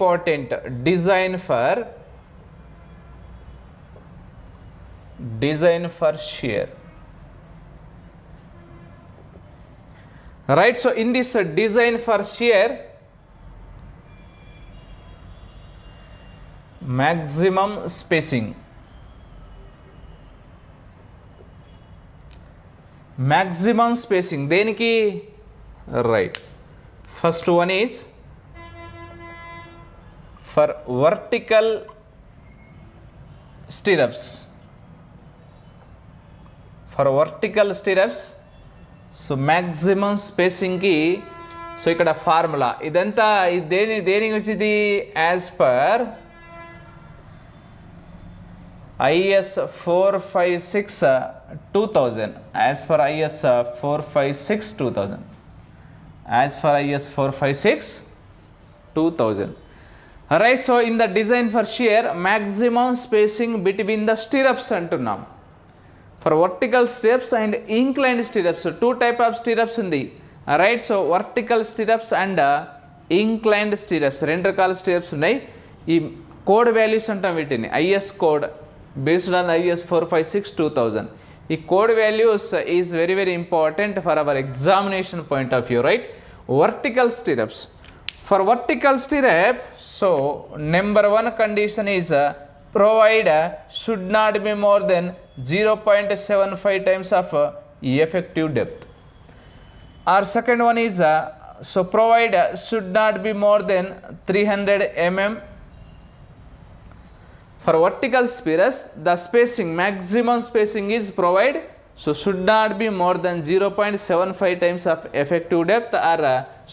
important design for shear. Right, so in this design for shear, maximum spacing దేనికి? right, first one is for vertical stirrups. So maximum స్పేసింగ్కి so ఇక్కడ formula ఇదంతా దేనికి వచ్చింది? As per IS 456 2000, as per IS 456 2000, as per IS 456 2000. Alright, so in the design for shear, maximum spacing between the stirrups అంటున్నాం. For vertical stirrups and inclined stirrups, two type of stirrups ఉంది. Alright, so vertical stirrups and inclined stirrups, రెండు రకాల stirrups ఉన్నాయి. ఈ code values అంటాం వీటిని, IS code based on IS 456 2000. ఈ code values is very very important for hour examination point of view. Right, vertical stirrups. For vertical stir up, so number 1 condition is provide should not be more than 0.75 times of effective depth. Our second one is so provide should not be more than 300 mm. For vertical spheres, the spacing, maximum spacing is provide, so should not be more than 0.75 times of effective depth, or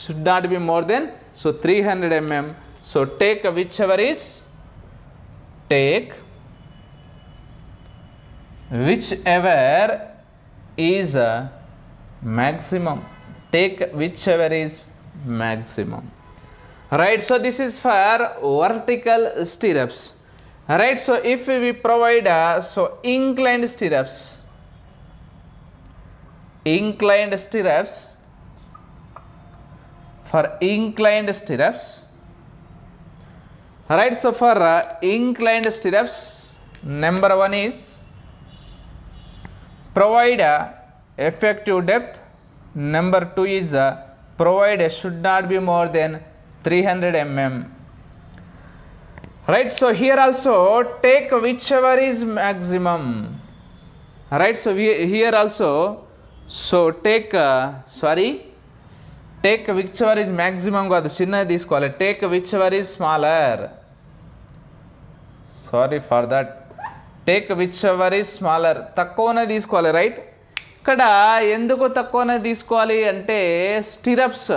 should not be more than 300 mm. So take whichever is maximum. Take whichever is maximum. Right, so this is for vertical stirrups. Right, so if we provide inclined stirrups, for inclined stirrups, right, so for inclined stirrups, number 1 is provide effective depth, number 2 is provide should not be more than 300 mm. Right, so here also take whichever is maximum. Right, so here also, so take whichever is maximum కాదు, చిన్నది తీసుకోవాలి. Take whichever is smaller. Sorry for that. Take whichever is smaller. తక్కువనే తీసుకోవాలి. Right, ఇక్కడ ఎందుకు తక్కువనే తీసుకోవాలి అంటే స్టిరప్స్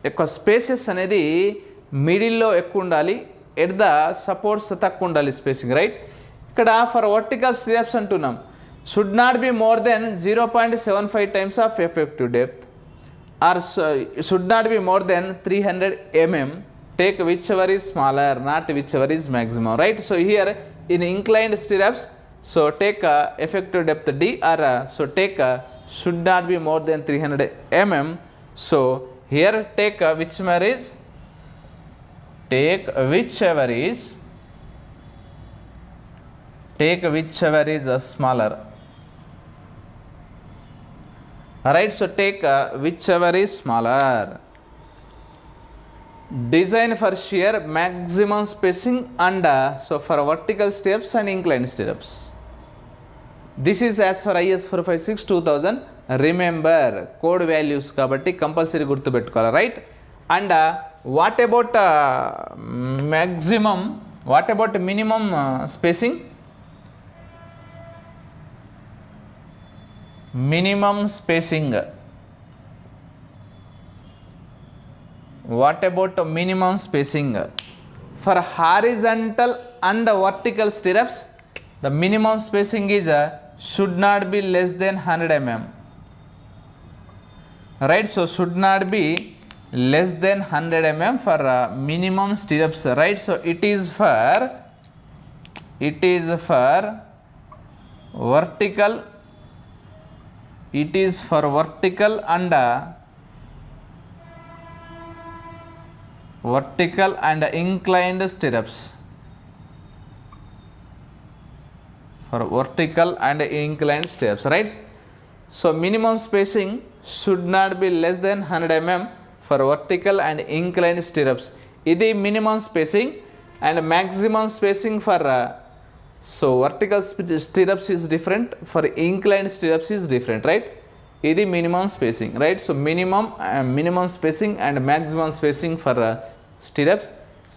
యొక్క స్పేసెస్ అనేది మిడిల్లో ఎక్కువ ఉండాలి, ఎట్ ద సపోర్ట్స్ తక్కువ ఉండాలి స్పేసింగ్. రైట్, ఇక్కడ ఫర్ వర్టికల్ స్టిరప్స్ అంటున్నాం should not be more than 0.75 times of effective depth, or should not be more than 300 mm. Take whichever is smaller, not whichever is maximum. Right, so here in inclined stirrups, so take effective depth D, or so take should not be more than 300 mm. So here take whichever is smaller. Alright, so take whichever is smaller. Design for shear, maximum spacing, and so for vertical stirrups and inclined stirrups. This is as for IS 456 2000. Remember code values kabatti compulsory gurtu pettukovala. Right, and what about maximum, what about minimum spacing? Minimum spacing, what about minimum spacing? For horizontal and vertical stirrups, the minimum spacing is should not be less than 100 mm. Right, so should not be less than 100 mm for minimum stirrups. Right, so it is for vertical, and vertical and inclined stirrups. For vertical and inclined stirrups, right? So minimum spacing should not be less than 100 mm for vertical and inclined stirrups. Idi minimum spacing, and maximum spacing for so vertical stirrups is different, for inclined stirrups is different, right? Idi minimum spacing, right? So minimum spacing and maximum spacing for stirrups.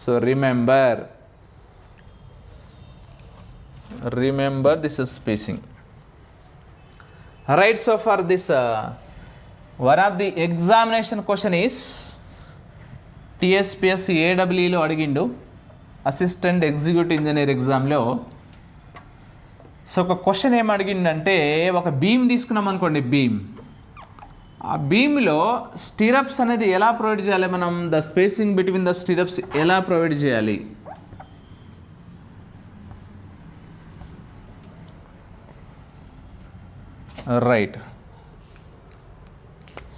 So remember this is spacing. Right, so for this one of the examination question is TSPS AWE లో అడిగిండు, assistant executive engineer ఎగ్జామ్లో. So ఒక question ఏం అడిగిందంటే, ఒక beam తీసుకున్నాం అనుకోండి, ఆ బీమ్లో stirrups అనేది ఎలా ప్రొవైడ్ చేయాలి, మనం the spacing between the stirrups ఎలా ప్రొవైడ్ చేయాలి. రైట్,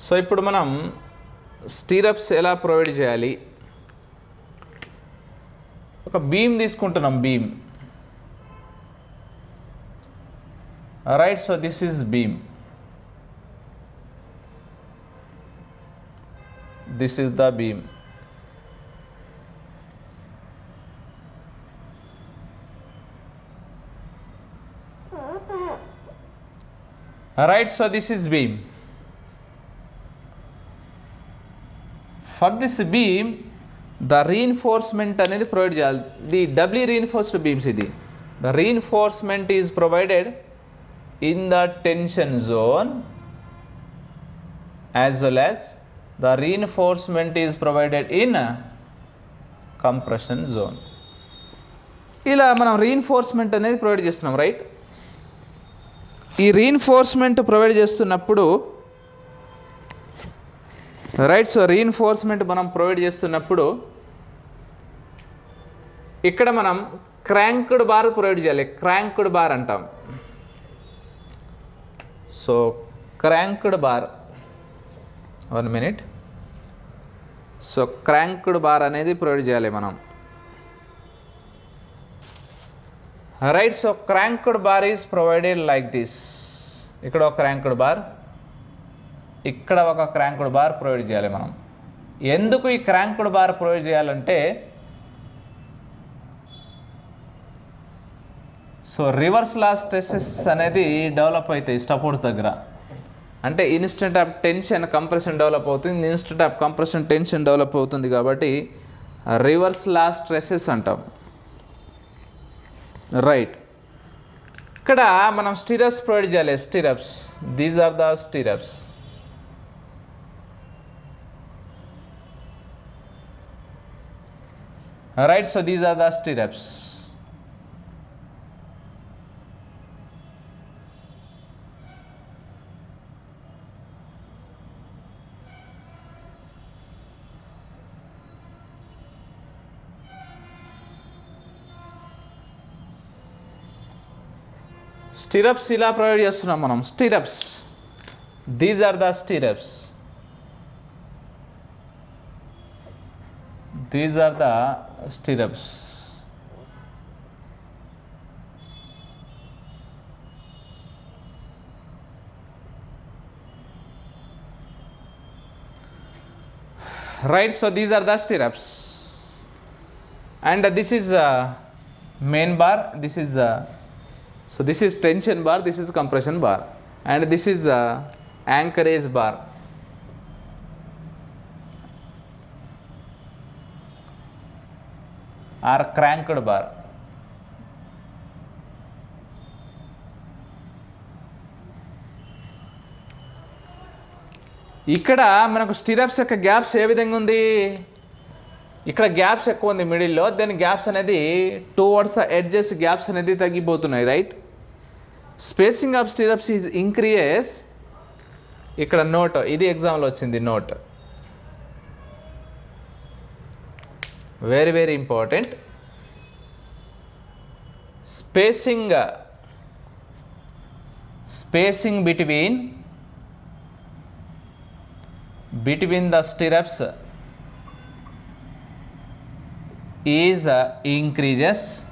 సో ఇప్పుడు మనం స్టిరప్స్ ఎలా ప్రొవైడ్ చేయాలి. ఒక బీమ్ తీసుకుంటున్నాం, beam, right. So this is beam, this is the beam. Alright, so this is beam. For this beam, the reinforcement అనేది provide చేయాలి. The doubly reinforced beams ఇది. The reinforcement is provided in the tension zone as well as the reinforcement is provided in compression zone. ఇలా మనం reinforcement అనేది provide చేస్తున్నాం, right. ఈ reinforcement provide చేస్తున్నప్పుడు, right, so reinforcement మనం provide చేస్తున్నప్పుడు ఇక్కడ మనం క్రాంక్డ్ బార్ ప్రొవైడ్ చేయాలి. క్రాంక్డ్ బార్ అంటాం. So cranked bar, 1 minute. So cranked bar అనేది ప్రొవైడ్ చేయాలి మనం, right. So cranked bar is provided like this. ఇక్కడ ఒక క్రాంక్డ్ బార్, ఇక్కడ ఒక క్రాంక్డ్ బార్ ప్రొవైడ్ చేయాలి మనం. ఎందుకు ఈ క్రాంక్డ్ బార్ ప్రొవైడ్ చేయాలంటే, సో రివర్స్ లాస్ స్ట్రెసెస్ అనేది డెవలప్ అవుతాయి సపోర్ట్స్ దగ్గర. అంటే instead of tension compression develop అవుతుంది, instead of compression tension develop అవుతుంది, కాబట్టి రివర్స్ లాస్ స్ట్రెసెస్ అంటాం, రైట్. ఇక్కడ మనం స్టిరప్స్ ప్రొవైడ్ చేయాలి. Stirrups, these are the stirrups. Right, so these are the stirrups. Stirrups ఇలా ప్రొవైడ్ చేస్తున్నాం మనం. Stirrups, these are the stirrups. These are the stirrups. Right, so these are the stirrups. And this is main bar, this is so this is tension bar, this is compression bar, and this is anchorage bar. Or cranked bar. ఇక్కడ మనకు stirrups యొక్క gaps ఏ విధంగా ఉంది, ఇక్కడ gaps ఎక్కువ ఉంది మిడిల్లో, then gaps అనేది టువర్డ్స్ ఎడ్జెస్ గ్యాప్స్ అనేది తగ్గిపోతున్నాయి, right. Spacing of stirrups is increase. ఇక్కడ నోట్, ఇది ఎగ్జామ్లో వచ్చింది note, very very important. Spacing between the stirrups is increases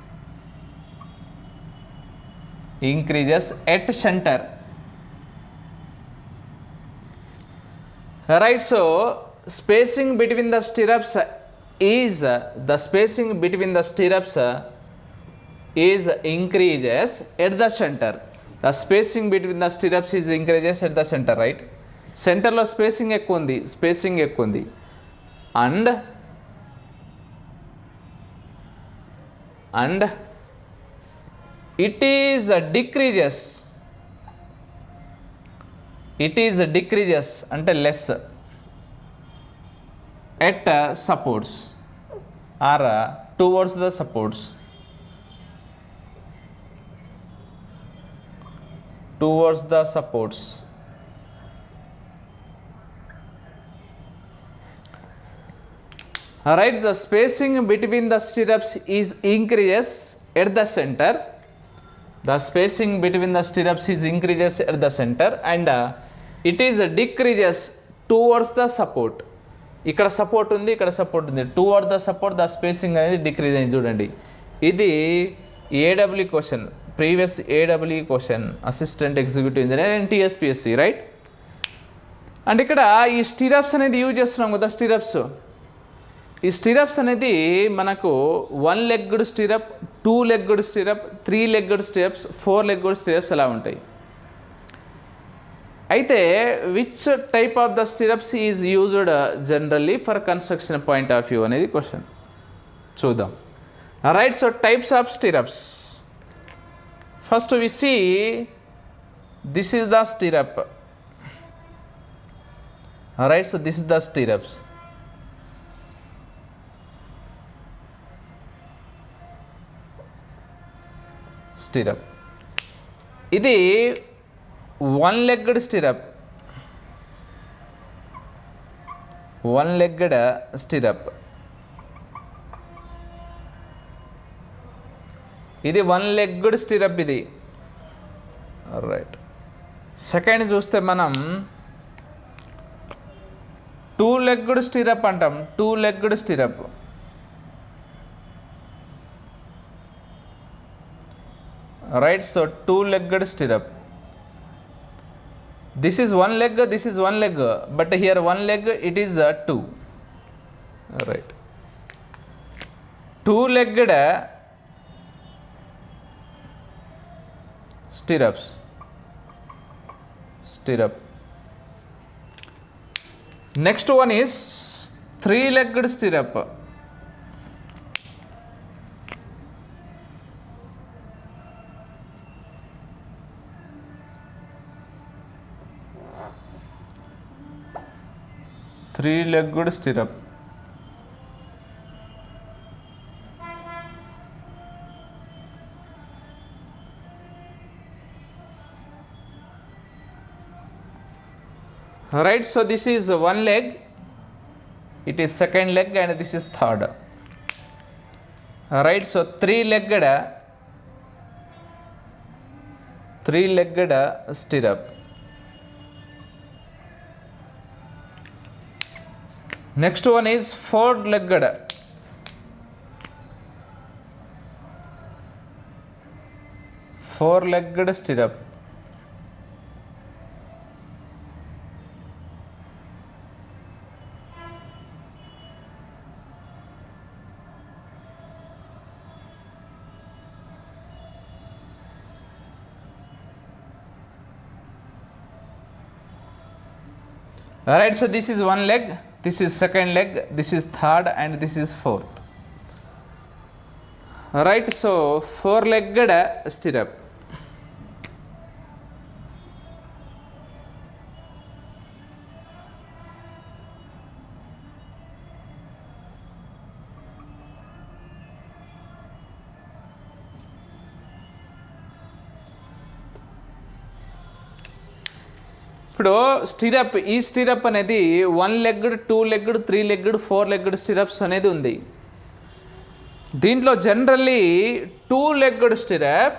at center. Right, so spacing between the stirrups is increases at the center. The spacing between the stirrups is increases at the center, right? Center lo spacing ఎక్కువ ఉంది and it is decreases అంటే less at supports or towards the supports. Alright, the spacing between the stirrups is increases at the center. The spacing between the stirrups is increases at the center and it is decreases towards the support. ఇక్కడ support ఉంది, toward the support the spacing అనేది decrease అయింది. చూడండి, ఇది AW question, previous AW question, assistant executive engineer and TSPSC, right? And ఇక్కడ ఈ stirrups అనేది use చేస్తున్నాం కదా. ఈ స్టిరప్స్ అనేది మనకు 1 legged stirrup, 2 legged stirrup, 3 legged stirrups, 4 legged stirrups అలా ఉంటాయి. అయితే which type of the stirrups is used generally for construction point of view అనేది క్వశ్చన్. చూద్దాం. Right, so types of stirrups. First we see this is the stirrup. Right, so this is the stirrups. Stirrup ఇది 1 legged stirrup. ఇది 1 legged stirrup ఇది. Right, second చూస్తే మనం 2 legged stirrup అంటాం. 2 legged stir up. Right, so 2 legged stirrup. This is 1 leg, this is 1 leg, but here 1 leg it is 2. Right, 2 legged stirrup. Next one is 3 legged stirrup. Three-legged stirrup. Right, so this is 1 leg, it is second leg and this is third. Right, so three-legged stirrup. Next one is 4-legged. Stirrup. Alright, so this is 1 leg, this is second leg, this is third and this is fourth. Alright, so 4-legged stirrup. ఇప్పుడు stir up, ఈ stir up అనేది 1 legged, 2 legged, 3 legged, 4 legged stirrups అనేది ఉంది. దీంట్లో generally 2 legged stir up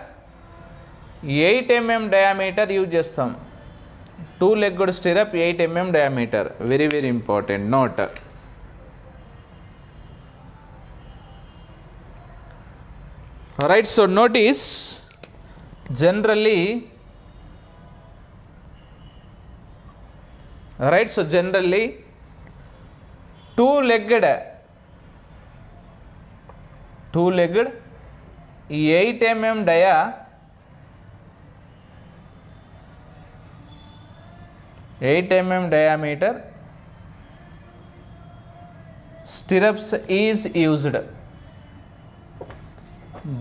8 mm diameter use చేస్తాం. 2 legged stir up 8 mm diameter, very very important note. Right, so notice generally two-legged 8 mm diameter stirrups is used.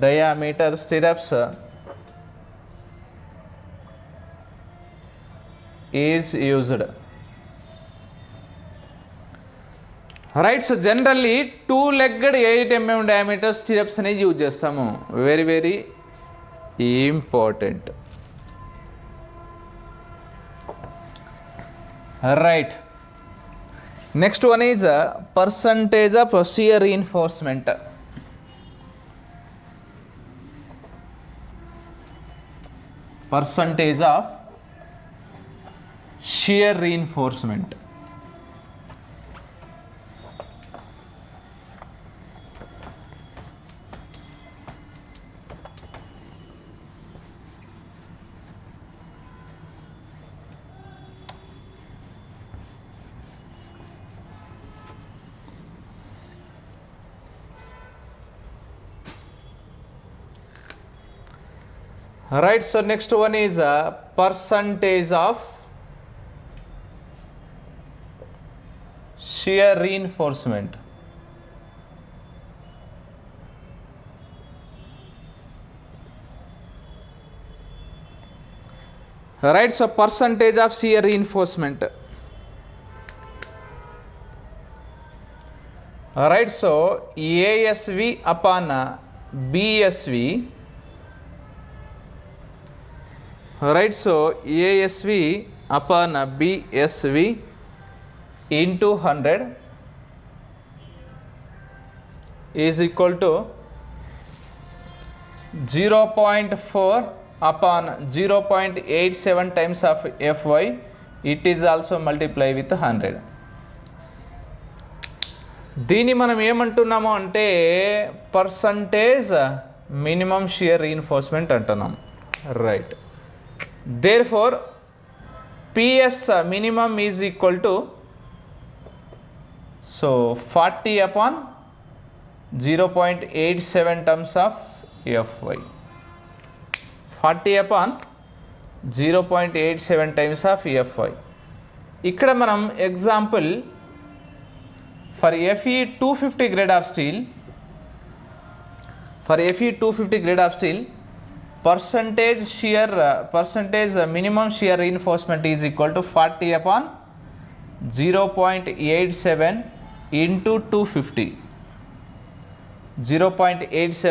Diameter stirrups is used. Right, so generally two-legged 8 mm diameter stirrups అనేది use చేస్తాము. Very very important. Right, next one is percentage of shear reinforcement. Percentage of shear reinforcement. Right, so next one is percentage of shear reinforcement. Right, so percentage of shear reinforcement. Right, so ASV upon BSV. Right, so ASV upon BSV into 100 is equal to 0.4 upon 0.87 times of Fy. It is also multiply with 100. దీన్ని మనం ఏమంటున్నాము అంటే percentage minimum shear reinforcement అంటున్నాం. Right, therefore PS minimum is equal to 40 upon 0.87 terms of Fy. 40 upon 0.87 times of Fy. ఇక్కడ మనం example for Fe 250 grade of steel, percentage minimum shear reinforcement is equal to 40 upon 0.87 into 250. 0.87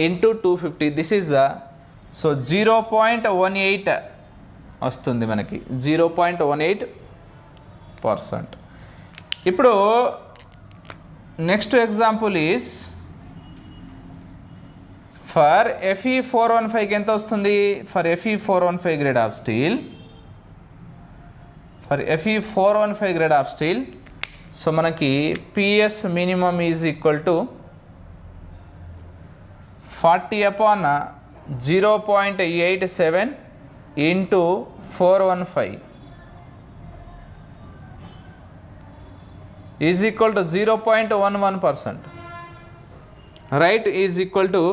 into 250. This is 0.18 వస్తుంది మనకి. 0.18%. ఇప్పుడు next example is for Fe 415కి ఎంత వస్తుంది? For Fe 415 grade of steel, so మనకి PS minimum is equal to 40 upon 0.87 into 415 is equal to 0.11%. Right, is equal to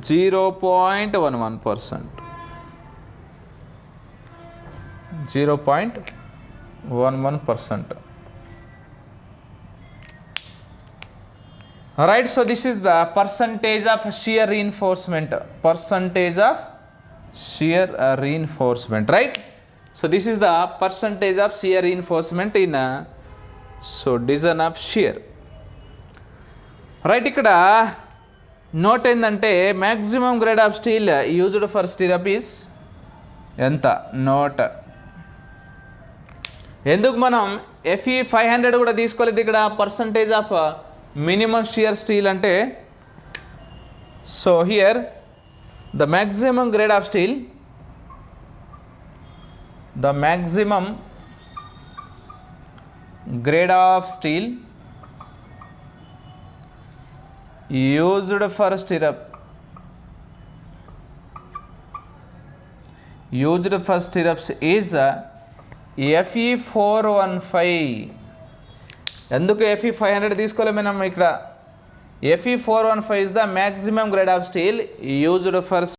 0.11%. 0.11%. Right, so this is the percentage of shear reinforcement. Right, so this is the percentage of shear reinforcement in design of shear. Right, ఇక్కడ note ఏంటంటే maximum grade of steel used for stirrup is ఎంత? Note. ఎందుకు మనం Fe 500 కూడా తీసుకోలేదు ఇక్కడ percentage of minimum shear steel అంటే? So here the maximum grade of steel, used for stirrup used for stirrups is FE415. ఎందుకు FE500 తీసుకోవాలి మనం ఇక్కడ? FE415 is the maximum grade of steel used for